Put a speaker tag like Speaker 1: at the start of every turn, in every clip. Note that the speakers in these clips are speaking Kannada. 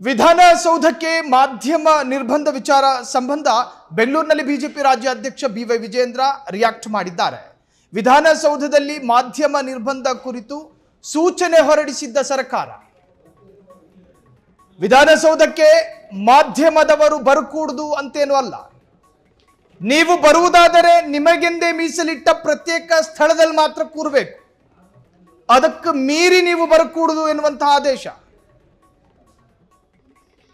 Speaker 1: ವಿಧಾನಸೌಧಕ್ಕೆ ಮಾಧ್ಯಮ ನಿರ್ಬಂಧ ವಿಚಾರ ಸಂಬಂಧ ಬೆಂಗಳೂರಿನಲ್ಲಿ ಬಿಜೆಪಿ ರಾಜ್ಯಾಧ್ಯಕ್ಷ ಬಿವೈ ವಿಜೇಂದ್ರ ರಿಯಾಕ್ಟ್ ಮಾಡಿದ್ದಾರೆ. ವಿಧಾನಸೌಧದಲ್ಲಿ ಮಾಧ್ಯಮ ನಿರ್ಬಂಧ ಕುರಿತು ಸೂಚನೆ ಹೊರಡಿಸಿದ್ದ ಸರ್ಕಾರ, ವಿಧಾನಸೌಧಕ್ಕೆ ಮಾಧ್ಯಮದವರು ಬರಕೂಡದು ಅಂತೇನೂ ಅಲ್ಲ, ನೀವು ಬರುವುದಾದರೆ ನಿಮಗೆಂದೇ ಮೀಸಲಿಟ್ಟ ಪ್ರತ್ಯೇಕ ಸ್ಥಳದಲ್ಲಿ ಮಾತ್ರ ಕೂರಬೇಕು, ಅದಕ್ಕೆ ಮೀರಿ ನೀವು ಬರಕೂಡದು ಎನ್ನುವಂತಹ ಆದೇಶ.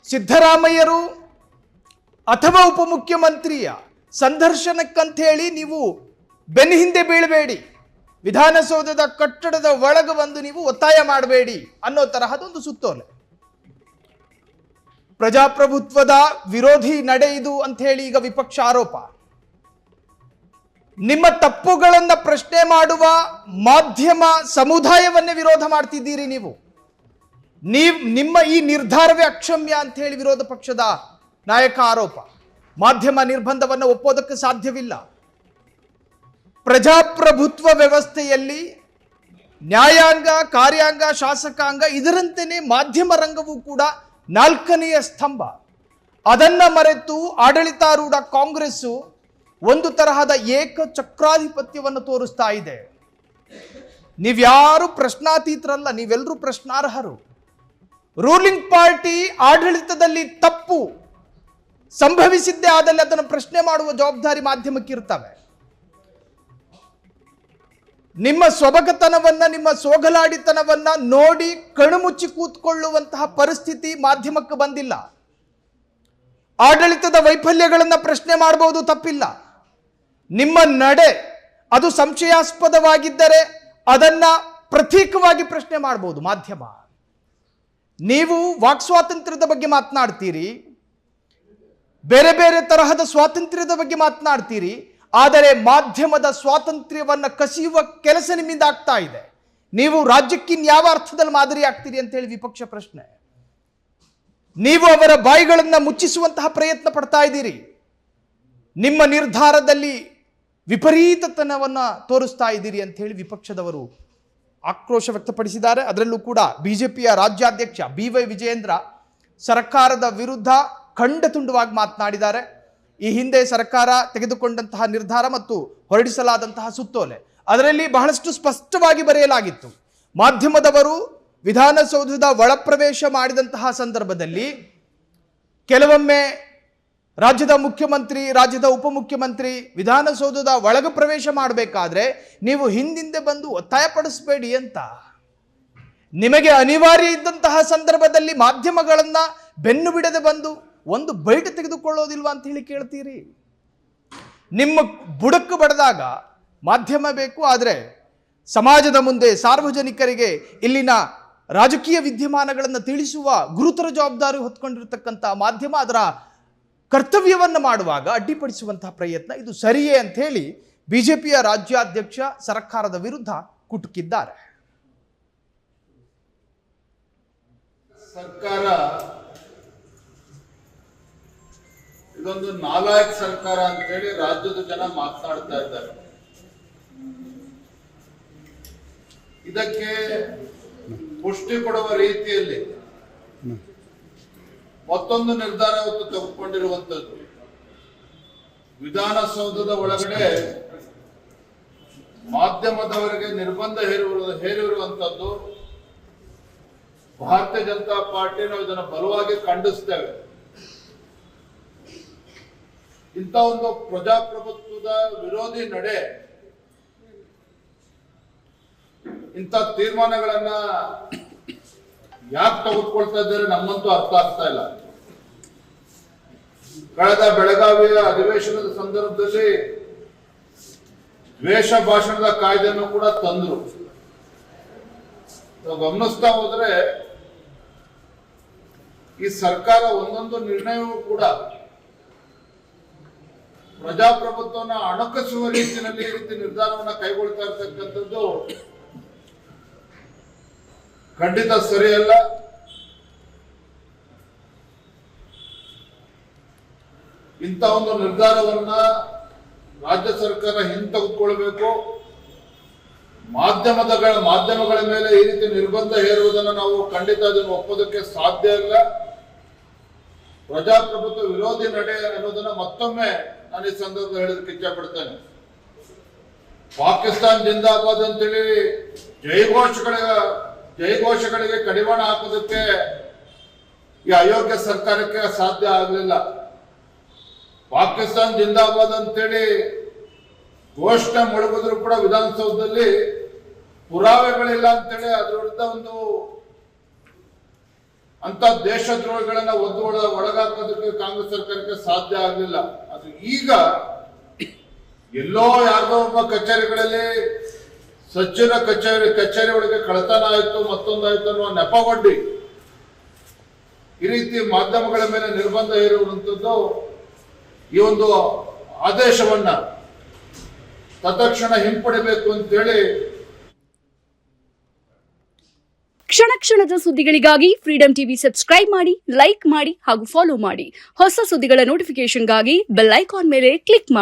Speaker 1: ಸಿದ್ದರಾಮಯ್ಯರು ಅಥವಾ ಉಪಮುಖ್ಯಮಂತ್ರಿಯ ಸಂದರ್ಶನಕ್ಕಂತ ಹೇಳಿ ನೀವು ಬೆನ್ನ ಹಿಂದೆ ಬೀಳಬೇಡಿ, ವಿಧಾನಸೌಧದ ಕಟ್ಟಡದ ಒಳಗೆ ಬಂದು ನೀವು ಒತ್ತಾಯ ಮಾಡಬೇಡಿ ಅನ್ನೋ ತರಹದೊಂದು ಸುತ್ತೋಲೆ. ಪ್ರಜಾಪ್ರಭುತ್ವದ ವಿರೋಧಿ ನಡೆ ಇದು ಅಂತ ಹೇಳಿ ಈಗ ವಿಪಕ್ಷ ಆರೋಪ. ನಿಮ್ಮ ತಪ್ಪುಗಳನ್ನ ಪ್ರಶ್ನೆ ಮಾಡುವ ಮಾಧ್ಯಮ ಸಮುದಾಯವನ್ನೇ ವಿರೋಧ ಮಾಡ್ತಿದ್ದೀರಿ ನೀವು. ನಿಮ್ಮ ಈ ನಿರ್ಧಾರವೇ ಅಕ್ಷಮ್ಯ ಅಂತ ಹೇಳಿ ವಿರೋಧ ಪಕ್ಷದ ನಾಯಕ ಆರೋಪ. ಮಾಧ್ಯಮ ನಿರ್ಬಂಧವನ್ನು ಒಪ್ಪೋದಕ್ಕೆ ಸಾಧ್ಯವಿಲ್ಲ. ಪ್ರಜಾಪ್ರಭುತ್ವ ವ್ಯವಸ್ಥೆಯಲ್ಲಿ ನ್ಯಾಯಾಂಗ, ಕಾರ್ಯಾಂಗ, ಶಾಸಕಾಂಗ ಇದರಂತೆಯೇ ಮಾಧ್ಯಮ ರಂಗವೂ ಕೂಡ ನಾಲ್ಕನೆಯ ಸ್ತಂಭ. ಅದನ್ನ ಮರೆತು ಆಡಳಿತಾರೂಢ ಕಾಂಗ್ರೆಸ್ಸು ಒಂದು ತರಹದ ಏಕಚಕ್ರಾಧಿಪತ್ಯವನ್ನು ತೋರಿಸ್ತಾ ಇದೆ. ನೀವ್ಯಾರು ಪ್ರಶ್ನಾತೀತರಲ್ಲ, ನೀವೆಲ್ಲರೂ ಪ್ರಶ್ನಾರ್ಹರು. ರೂಲಿಂಗ್ ಪಾರ್ಟಿ ಆಡಳಿತದಲ್ಲಿ ತಪ್ಪು ಸಂಭವಿಸಿದ್ದೇ ಆದಲ್ಲಿ ಅದನ್ನು ಪ್ರಶ್ನೆ ಮಾಡುವ ಜವಾಬ್ದಾರಿ ಮಾಧ್ಯಮಕ್ಕೆ ಇರ್ತವೆ. ನಿಮ್ಮ ಸೊಬಗತನವನ್ನ, ನಿಮ್ಮ ಸೋಗಲಾಡಿತನವನ್ನ ನೋಡಿ ಕಣ್ಣುಮುಚ್ಚಿ ಕೂತ್ಕೊಳ್ಳುವಂತಹ ಪರಿಸ್ಥಿತಿ ಮಾಧ್ಯಮಕ್ಕೆ ಬಂದಿಲ್ಲ. ಆಡಳಿತದ ವೈಫಲ್ಯಗಳನ್ನು ಪ್ರಶ್ನೆ ಮಾಡಬಹುದು, ತಪ್ಪಿಲ್ಲ. ನಿಮ್ಮ ನಡೆ ಅದು ಸಂಶಯಾಸ್ಪದವಾಗಿದ್ದರೆ ಅದನ್ನ ಪ್ರತೀಕವಾಗಿ ಪ್ರಶ್ನೆ ಮಾಡಬಹುದು ಮಾಧ್ಯಮ. ನೀವು ವಾಕ್ ಸ್ವಾತಂತ್ರ್ಯದ ಬಗ್ಗೆ ಮಾತನಾಡ್ತೀರಿ, ಬೇರೆ ಬೇರೆ ತರಹದ ಸ್ವಾತಂತ್ರ್ಯದ ಬಗ್ಗೆ ಮಾತನಾಡ್ತೀರಿ, ಆದರೆ ಮಾಧ್ಯಮದ ಸ್ವಾತಂತ್ರ್ಯವನ್ನು ಕಸಿಯುವ ಕೆಲಸ ನಿಮ್ಮಿಂದ ಆಗ್ತಾ ಇದೆ. ನೀವು ರಾಜ್ಯಕ್ಕಿನ್ಯಾವ ಅರ್ಥದಲ್ಲಿ ಮಾದರಿ ಆಗ್ತೀರಿ ಅಂತ ಹೇಳಿ ವಿಪಕ್ಷ ಪ್ರಶ್ನೆ. ನೀವು ಅವರ ಬಾಯಿಗಳನ್ನು ಮುಚ್ಚಿಸುವಂತಹ ಪ್ರಯತ್ನ ಪಡ್ತಾ ಇದ್ದೀರಿ. ನಿಮ್ಮ ನಿರ್ಧಾರದಲ್ಲಿ ವಿಪರೀತತನವನ್ನು ತೋರಿಸ್ತಾ ಇದ್ದೀರಿ ಅಂತ ಹೇಳಿ ವಿಪಕ್ಷದವರು ಆಕ್ರೋಶ ವ್ಯಕ್ತಪಡಿಸಿದ್ದಾರೆ. ಅದರಲ್ಲೂ ಕೂಡ ಬಿಜೆಪಿಯ ರಾಜ್ಯಾಧ್ಯಕ್ಷ ಬಿವೈ ವಿಜೇಂದ್ರ ಸರ್ಕಾರದ ವಿರುದ್ಧ ಖಂಡತುಂಡವಾಗಿ ಮಾತನಾಡಿದ್ದಾರೆ. ಈ ಹಿಂದೆ ಸರ್ಕಾರ ತೆಗೆದುಕೊಂಡಂತಹ ನಿರ್ಧಾರ ಮತ್ತು ಹೊರಡಿಸಲಾದಂತಹ ಸುತ್ತೋಲೆ ಅದರಲ್ಲಿ ಬಹಳಷ್ಟು ಸ್ಪಷ್ಟವಾಗಿ ಬರೆಯಲಾಗಿತ್ತು. ಮಾಧ್ಯಮದವರು ವಿಧಾನಸೌಧದ ಒಳಪ್ರವೇಶ ಮಾಡಿದಂತಹ ಸಂದರ್ಭದಲ್ಲಿ ಕೆಲವೊಮ್ಮೆ ರಾಜ್ಯದ ಮುಖ್ಯಮಂತ್ರಿ, ರಾಜ್ಯದ ಉಪಮುಖ್ಯಮಂತ್ರಿ ವಿಧಾನಸೌಧದ ಒಳಗೆ ಪ್ರವೇಶ ಮಾಡಬೇಕಾದ್ರೆ ನೀವು ಹಿಂದಿಂದೆ ಬಂದು ಒತ್ತಾಯ ಪಡಿಸಬೇಡಿ ಅಂತ. ನಿಮಗೆ ಅನಿವಾರ್ಯ ಇದ್ದಂತಹ ಸಂದರ್ಭದಲ್ಲಿ ಮಾಧ್ಯಮಗಳನ್ನ ಬೆನ್ನು ಬಿಡದೆ ಬಂದು ಒಂದು ಬೈಟ್ ತೆಗೆದುಕೊಳ್ಳೋದಿಲ್ವಾ ಅಂತ ಹೇಳಿ ಕೇಳ್ತೀರಿ. ನಿಮ್ಮ ಬುಡಕ್ಕೆ ಬಡದಾಗ ಮಾಧ್ಯಮ ಬೇಕು, ಆದರೆ ಸಮಾಜದ ಮುಂದೆ ಸಾರ್ವಜನಿಕರಿಗೆ ಇಲ್ಲಿನ ರಾಜಕೀಯ ವಿದ್ಯಮಾನಗಳನ್ನು ತಿಳಿಸುವ ಗುರುತರ ಜವಾಬ್ದಾರಿ ಹೊತ್ಕೊಂಡಿರತಕ್ಕಂಥ ಮಾಧ್ಯಮ ಅದರ ಕರ್ತವ್ಯವನ್ನು ಮಾಡುವಾಗ ಅಡ್ಡಿಪಡಿಸುವಂತಹ ಪ್ರಯತ್ನ ಇದು ಸರಿಯೇ ಅಂತ ಹೇಳಿ ಬಿಜೆಪಿಯ ರಾಜ್ಯಾಧ್ಯಕ್ಷ ಸರ್ಕಾರದ ವಿರುದ್ಧ ಕುಟುಕಿದ್ದಾರೆ.
Speaker 2: ಸರ್ಕಾರ ಇದೊಂದು ನಾಲಾಯಕ್ ಸರ್ಕಾರ ಅಂತ ಹೇಳಿ ರಾಜ್ಯದ ಜನ ಮಾತನಾಡ್ತಾ ಇದ್ದಾರೆ. ಇದಕ್ಕೆ ಪುಷ್ಟಿ ಕೊಡುವ ರೀತಿಯಲ್ಲಿ ಮತ್ತೊಂದು ನಿರ್ಧಾರ ಇವತ್ತು ತೆಗೆದುಕೊಂಡಿರುವಂತದ್ದು. ವಿಧಾನಸೌಧದ ಒಳಗಡೆ ಮಾಧ್ಯಮದವರಿಗೆ ನಿರ್ಬಂಧ ಹೇರಿರುವಂತದ್ದು ಭಾರತೀಯ ಜನತಾ ಪಾರ್ಟಿ ನಾವು ಇದನ್ನು ಬಲವಾಗಿ ಖಂಡಿಸ್ತೇವೆ. ಇಂಥ ಒಂದು ಪ್ರಜಾಪ್ರಭುತ್ವದ ವಿರೋಧಿ ನಡೆ, ಇಂಥ ತೀರ್ಮಾನಗಳನ್ನ ಯಾಕೆ ತೆಗೆದುಕೊಳ್ತಾ ಇದ್ದಾರೆ ನಮ್ಮಂತೂ ಅರ್ಥ ಆಗ್ತಾ ಇಲ್ಲ. ಕಳೆದ ಬೆಳಗಾವಿಯ ಅಧಿವೇಶನದ ಸಂದರ್ಭದಲ್ಲಿ ದ್ವೇಷ ಭಾಷಣದ ಕಾಯ್ದೆಯನ್ನು ಕೂಡ ತಂದ್ರು. ಗಮನಿಸ್ತಾ ಹೋದ್ರೆ ಈ ಸರ್ಕಾರ ಒಂದೊಂದು ನಿರ್ಣಯವೂ ಕೂಡ ಪ್ರಜಾಪ್ರಭುತ್ವವನ್ನು ಅಣಕಿಸುವ ರೀತಿಯಲ್ಲಿ ಈ ರೀತಿ ನಿರ್ಧಾರವನ್ನ ಕೈಗೊಳ್ತಾ ಇರ್ತಕ್ಕಂಥದ್ದು ಖಂಡಿತ ಸರಿಯಲ್ಲ. ಇಂಥ ಒಂದು ನಿರ್ಧಾರವನ್ನ ರಾಜ್ಯ ಸರ್ಕಾರ ಹಿಂತೆಗೆದುಕೊಳ್ಬೇಕು. ಮಾಧ್ಯಮಗಳ ಮೇಲೆ ಈ ರೀತಿ ನಿರ್ಬಂಧ ಹೇರುವುದನ್ನು ನಾವು ಖಂಡಿತ ಅದನ್ನು ಒಪ್ಪೋದಕ್ಕೆ ಸಾಧ್ಯ ಇಲ್ಲ. ಪ್ರಜಾಪ್ರಭುತ್ವ ವಿರೋಧಿ ನಡೆ ಅನ್ನೋದನ್ನ ಮತ್ತೊಮ್ಮೆ ನಾನು ಈ ಸಂದರ್ಭ ಹೇಳೋದಕ್ಕೆ ಇಚ್ಛೆ ಪಡ್ತೇನೆ. ಪಾಕಿಸ್ತಾನ್ ಜಿಂದಾಬಾದ್ ಅಂತೇಳಿ ಜೈಘೋಷಗಳಿಗೆ ಕಡಿವಾಣ ಹಾಕೋದಕ್ಕೆ ಈ ಅಯೋಗ್ಯ ಸರ್ಕಾರಕ್ಕೆ ಸಾಧ್ಯ ಆಗಲಿಲ್ಲ. ಪಾಕಿಸ್ತಾನ್ ಜಿಂದಾಬಾದ್ ಅಂತೇಳಿ ಘೋಷಣೆ ಮೊಳಗಿದ್ರು ಕೂಡ ವಿಧಾನಸೌಧದಲ್ಲಿ ಪುರಾವೆಗಳಿಲ್ಲ ಅಂತೇಳಿ ಅದ್ರ ವಿರುದ್ಧ ಅಂತ ದೇಶದ್ರೋಹಿಗಳನ್ನ ಒಳಗಾಕೋದಕ್ಕೆ ಕಾಂಗ್ರೆಸ್ ಸರ್ಕಾರಕ್ಕೆ ಸಾಧ್ಯ ಆಗಲಿಲ್ಲ. ಅದು ಈಗ ಎಲ್ಲೋ ಯಾರ್ದೋ ಒಬ್ಬ ಕಚೇರಿಗಳಲ್ಲಿ ಸಚಿವರ ಕಚೇರಿ ಒಳಗೆ ಕಳ್ಳತನ ಆಯ್ತು, ಮತ್ತೊಂದಾಯ್ತು ಅನ್ನುವ ನೆಪವೊಡ್ಡಿ ಈ ರೀತಿ ಮಾಧ್ಯಮಗಳ ಮೇಲೆ ನಿರ್ಬಂಧ ಹೇರುವಂಥದ್ದು, ಈ ಒಂದು ಆದೇಶವನ್ನ ತತ್ಕ್ಷಣ ಹಿಂಪಡಿಬೇಕು ಅಂತೇಳಿ.
Speaker 3: ಕ್ಷಣ ಕ್ಷಣದ ಸುದ್ದಿಗಳಿಗಾಗಿ ಫ್ರೀಡಂ ಟಿವಿ ಸಬ್ಸ್ಕ್ರೈಬ್ ಮಾಡಿ, ಲೈಕ್ ಮಾಡಿ ಹಾಗೂ ಫಾಲೋ ಮಾಡಿ. ಹೊಸ ಸುದ್ದಿಗಳ ನೋಟಿಫಿಕೇಶನ್ಗಾಗಿ ಬೆಲ್ ಐಕಾನ್ ಮೇಲೆ ಕ್ಲಿಕ್ ಮಾಡಿ.